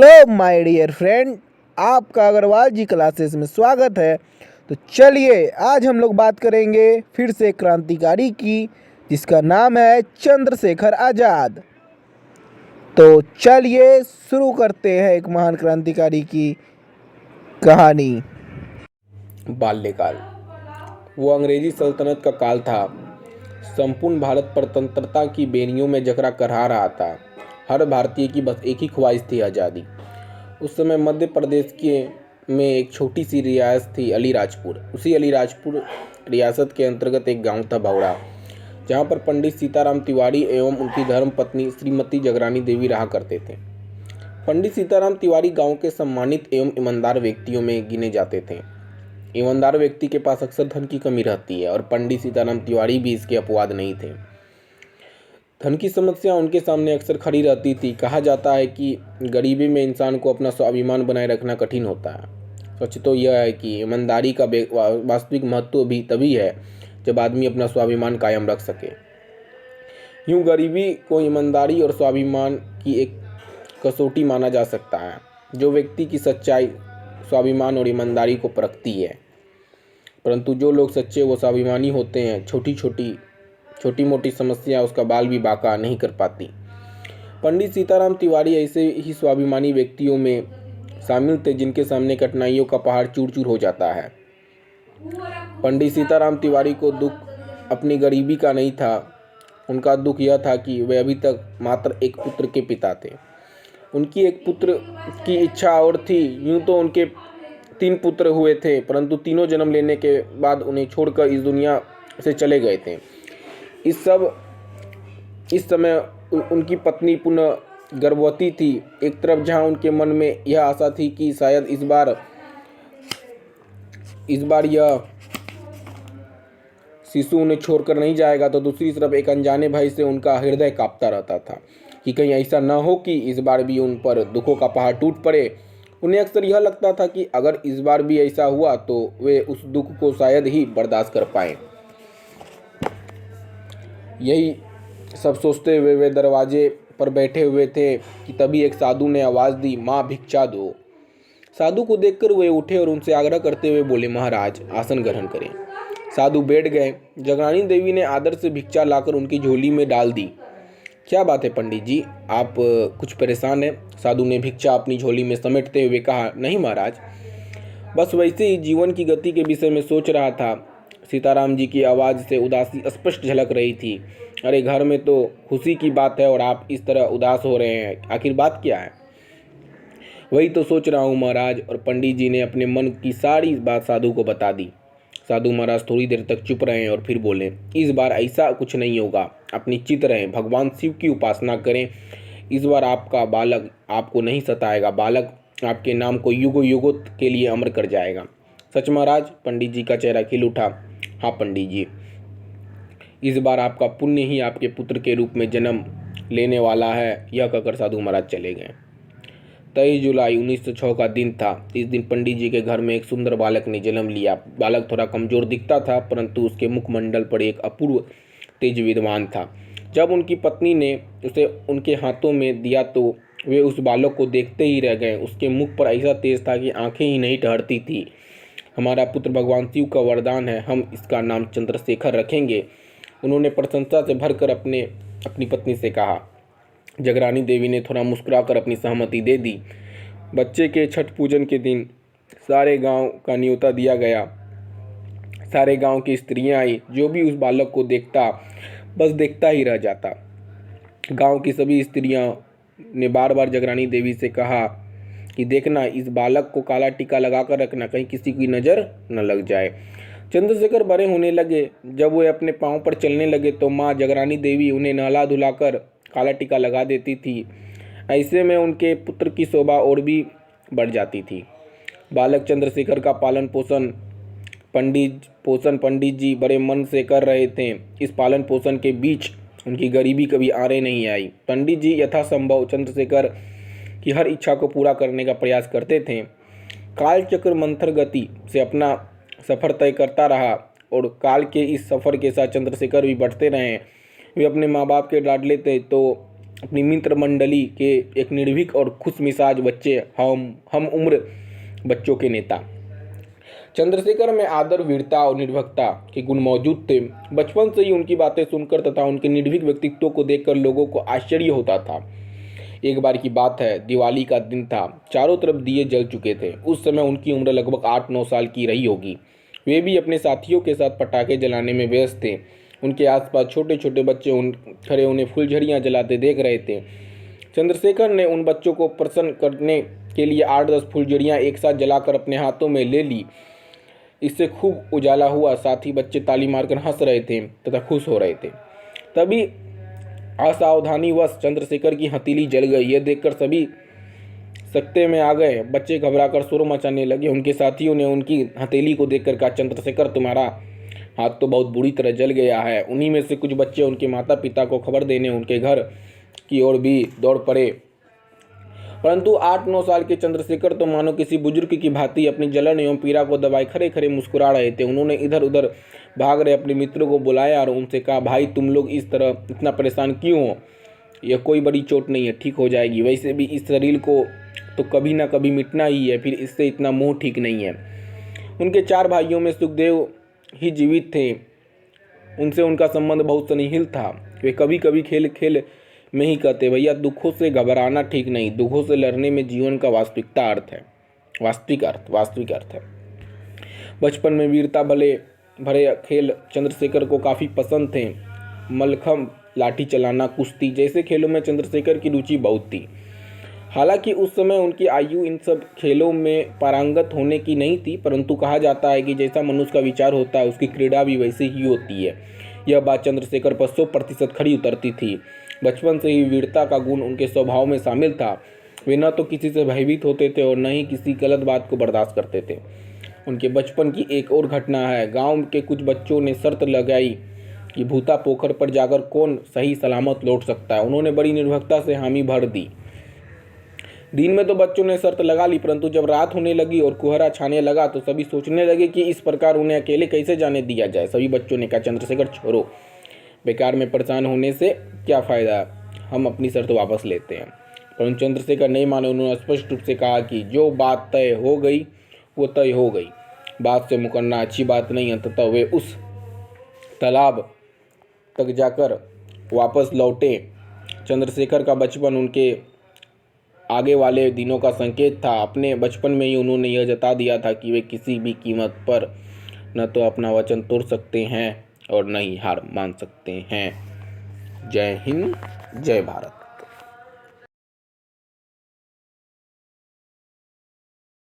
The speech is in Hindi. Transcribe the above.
हेलो माय डियर फ्रेंड, आपका अग्रवाल जी क्लासेस में स्वागत है। तो चलिए आज हम लोग बात करेंगे फिर से क्रांतिकारी की, जिसका नाम है चंद्रशेखर आज़ाद। तो चलिए शुरू करते हैं एक महान क्रांतिकारी की कहानी। बाल्यकाल। वो अंग्रेजी सल्तनत का काल था। संपूर्ण भारत परतंत्रता की बेनियों में जकरा करहा रहा था। हर भारतीय की बस एक ही ख्वाहिश थी, आज़ादी। उस समय मध्य प्रदेश के में एक छोटी सी रियासत थी, अलीराजपुर। उसी अलीराजपुर रियासत के अंतर्गत एक गांव था, भौड़ा, जहां पर पंडित सीताराम तिवारी एवं उनकी धर्म पत्नी श्रीमती जगरानी देवी रहा करते थे। पंडित सीताराम तिवारी गांव के सम्मानित एवं ईमानदार व्यक्तियों में गिने जाते थे। ईमानदार व्यक्ति के पास अक्सर धन की कमी रहती है, और पंडित सीताराम तिवारी भी इसके अपवाद नहीं थे। धन की समस्या उनके सामने अक्सर खड़ी रहती थी। कहा जाता है कि गरीबी में इंसान को अपना स्वाभिमान बनाए रखना कठिन होता है। सच तो यह है कि ईमानदारी का वास्तविक महत्व भी तभी है जब आदमी अपना स्वाभिमान कायम रख सके। यूँ गरीबी को ईमानदारी और स्वाभिमान की एक कसौटी माना जा सकता है, जो व्यक्ति की सच्चाई, स्वाभिमान और ईमानदारी को परखती है। परंतु जो लोग सच्चे व स्वाभिमानी होते हैं, छोटी मोटी समस्या उसका बाल भी बांका नहीं कर पाती। पंडित सीताराम तिवारी ऐसे ही स्वाभिमानी व्यक्तियों में शामिल थे, जिनके सामने कठिनाइयों का पहाड़ चूर चूर हो जाता है। पंडित सीताराम तिवारी को दुख अपनी गरीबी का नहीं था। उनका दुख यह था कि वे अभी तक मात्र एक पुत्र के पिता थे। उनकी एक पुत्र की इच्छा और थी। यूं तो उनके 3 पुत्र हुए थे, परंतु तीनों जन्म लेने के बाद उन्हें छोड़कर इस दुनिया से चले गए थे। इस समय उनकी पत्नी पुनः गर्भवती थी। एक तरफ जहां उनके मन में यह आशा थी कि शायद इस बार यह शिशु उन्हें छोड़कर नहीं जाएगा, तो दूसरी तरफ एक अनजाने भय से उनका हृदय कांपता रहता था कि कहीं ऐसा न हो कि इस बार भी उन पर दुखों का पहाड़ टूट पड़े। उन्हें अक्सर यह लगता था कि अगर इस बार भी ऐसा हुआ तो वे उस दुख को शायद ही बर्दाश्त कर पाएं। यही सब सोचते हुए वे दरवाजे पर बैठे हुए थे कि तभी एक साधु ने आवाज़ दी, माँ भिक्षा दो। साधु को देखकर वे उठे और उनसे आग्रह करते हुए बोले, महाराज आसन ग्रहण करें। साधु बैठ गए। जगरानी देवी ने आदर से भिक्षा लाकर उनकी झोली में डाल दी। क्या बात है पंडित जी, आप कुछ परेशान हैं? साधु ने भिक्षा अपनी झोली में समेटते हुए कहा, नहीं महाराज, बस वैसे ही जीवन की गति के विषय में सोच रहा था। सीताराम जी की आवाज़ से उदासी स्पष्ट झलक रही थी। अरे घर में तो खुशी की बात है और आप इस तरह उदास हो रहे हैं, आखिर बात क्या है? वही तो सोच रहा हूँ महाराज। और पंडित जी ने अपने मन की सारी बात साधु को बता दी। साधु महाराज थोड़ी देर तक चुप रहे और फिर बोले, इस बार ऐसा कुछ नहीं होगा, आप निश्चित रहें, भगवान शिव की उपासना करें। इस बार आपका बालक आपको नहीं सताएगा, बालक आपके नाम को युगों युगों के लिए अमर कर जाएगा। सच महाराज? पंडित जी का चेहरा खिल उठा। हाँ पंडित जी, इस बार आपका पुण्य ही आपके पुत्र के रूप में जन्म लेने वाला है। यह कहकर साधु महाराज चले गए। 23 जुलाई 1906 का दिन था। इस दिन पंडित जी के घर में एक सुंदर बालक ने जन्म लिया। बालक थोड़ा कमजोर दिखता था, परंतु उसके मुखमंडल पर एक अपूर्व तेज विद्यमान था। जब उनकी पत्नी ने उसे उनके हाथों में दिया तो वे उस बालक को देखते ही रह गए। उसके मुख पर ऐसा तेज था कि आंखें ही नहीं ठहरती थी। हमारा पुत्र भगवान शिव का वरदान है, हम इसका नाम चंद्रशेखर रखेंगे, उन्होंने प्रशंसा से भरकर अपनी पत्नी से कहा। जगरानी देवी ने थोड़ा मुस्कुराकर अपनी सहमति दे दी। बच्चे के छठ पूजन के दिन सारे गांव का न्योता दिया गया। सारे गांव की स्त्रियां आई। जो भी उस बालक को देखता बस देखता ही रह जाता। गांव की सभी स्त्रियां ने बार बार जगरानी देवी से कहा कि देखना, इस बालक को काला टीका लगाकर रखना, कहीं किसी की नज़र न लग जाए। चंद्रशेखर बड़े होने लगे। जब वे अपने पांव पर चलने लगे तो माँ जगरानी देवी उन्हें नहला धुलाकर काला टीका लगा देती थी। ऐसे में उनके पुत्र की शोभा और भी बढ़ जाती थी। बालक चंद्रशेखर का पालन पोषण पंडित जी बड़े मन से कर रहे थे। इस पालन पोषण के बीच उनकी गरीबी कभी आड़े नहीं आई। पंडित जी यथासंभव चंद्रशेखर की हर इच्छा को पूरा करने का प्रयास करते थे। काल चक्र मंथर गति से अपना सफ़र तय करता रहा और काल के इस सफ़र के साथ चंद्रशेखर भी बढ़ते रहे। वे अपने माँ बाप के लाडले थे, तो अपनी मित्र मंडली के एक निर्भीक और खुश मिजाज बच्चे, हम उम्र बच्चों के नेता। चंद्रशेखर में आदर, वीरता और निर्भीकता के गुण मौजूद थे। बचपन से ही उनकी बातें सुनकर तथा उनके निर्भीक व्यक्तित्व को देखकर लोगों को आश्चर्य होता था। एक बार की बात है, दिवाली का दिन था। चारों तरफ दिए जल चुके थे। उस समय उनकी उम्र लगभग 8-9 साल की रही होगी। वे भी अपने साथियों के साथ पटाखे जलाने में व्यस्त थे। उनके आसपास छोटे छोटे बच्चे खड़े उन्हें फुलझड़ियाँ जलाते देख रहे थे। चंद्रशेखर ने उन बच्चों को प्रसन्न करने के लिए 8-10 फुलझड़ियाँ एक साथ जलाकर अपने हाथों में ले ली। इससे खूब उजाला हुआ। साथ ही बच्चे ताली मारकर हंस रहे थे तथा खुश हो रहे थे। तभी असावधानीवश चंद्रशेखर की हथेली जल गई। यह देखकर सभी सकते में आ गए। बच्चे घबराकर शोर मचाने लगे। उनके साथियों ने उनकी हथेली को देखकर कहा, चंद्रशेखर, तुम्हारा हाथ तो बहुत बुरी तरह जल गया है। उन्हीं में से कुछ बच्चे उनके माता पिता को खबर देने उनके घर की ओर भी दौड़ पड़े। परंतु 8-9 साल के चंद्रशेखर तो मानो किसी बुजुर्ग की भांति अपनी जलन एवं पीड़ा को दबाए खड़े खड़े मुस्कुरा रहे थे। उन्होंने इधर उधर भाग रहे अपने मित्रों को बुलाया और उनसे कहा, भाई तुम लोग इस तरह इतना परेशान क्यों हो? यह कोई बड़ी चोट नहीं है, ठीक हो जाएगी। वैसे भी इस शरीर को तो कभी ना कभी मिटना ही है, फिर इससे इतना मोह ठीक नहीं है। उनके 4 भाइयों में सुखदेव ही जीवित थे। उनसे उनका संबंध बहुत सन्निहित था। वे कभी कभी खेल खेल में ही कहते, भैया दुखों से घबराना ठीक नहीं, दुखों से लड़ने में जीवन का वास्तविक अर्थ है। बचपन में वीरता भरे खेल चंद्रशेखर को काफ़ी पसंद थे। मलखम, लाठी चलाना, कुश्ती जैसे खेलों में चंद्रशेखर की रुचि बहुत थी। हालांकि उस समय उनकी आयु इन सब खेलों में पारंगत होने की नहीं थी, परंतु कहा जाता है कि जैसा मनुष्य का विचार होता है उसकी क्रीड़ा भी वैसे ही होती है। यह बात चंद्रशेखर पर 100% खरी उतरती थी। बचपन से ही वीरता का गुण उनके स्वभाव में शामिल था। वे न तो किसी से भयभीत होते थे और न ही किसी गलत बात को बर्दाश्त करते थे। उनके बचपन की एक और घटना है। गांव के कुछ बच्चों ने शर्त लगाई कि भूता पोखर पर जाकर कौन सही सलामत लौट सकता है। उन्होंने बड़ी निर्भीकता से हामी भर दी। दिन में तो बच्चों ने शर्त लगा ली, परंतु जब रात होने लगी और कुहरा छाने लगा तो सभी सोचने लगे कि इस प्रकार उन्हें अकेले कैसे जाने दिया जाए। सभी बच्चों ने कहा, चंद्रशेखर छोड़ो, बेकार में परेशान होने से क्या फ़ायदा, हम अपनी शर्त वापस लेते हैं। परंतु चंद्रशेखर नहीं माने। उन्होंने स्पष्ट रूप से कहा कि जो बात तय हो गई वो तय हो गई, बात से मुकरना अच्छी बात नहीं है। तथा वे उस तालाब तक जाकर वापस लौटे। चंद्रशेखर का बचपन उनके आगे वाले दिनों का संकेत था। अपने बचपन में ही उन्होंने यह जता दिया था कि वे किसी भी कीमत पर न तो अपना वचन तोड़ सकते हैं और न ही हार मान सकते हैं। जय हिंद, जय भारत।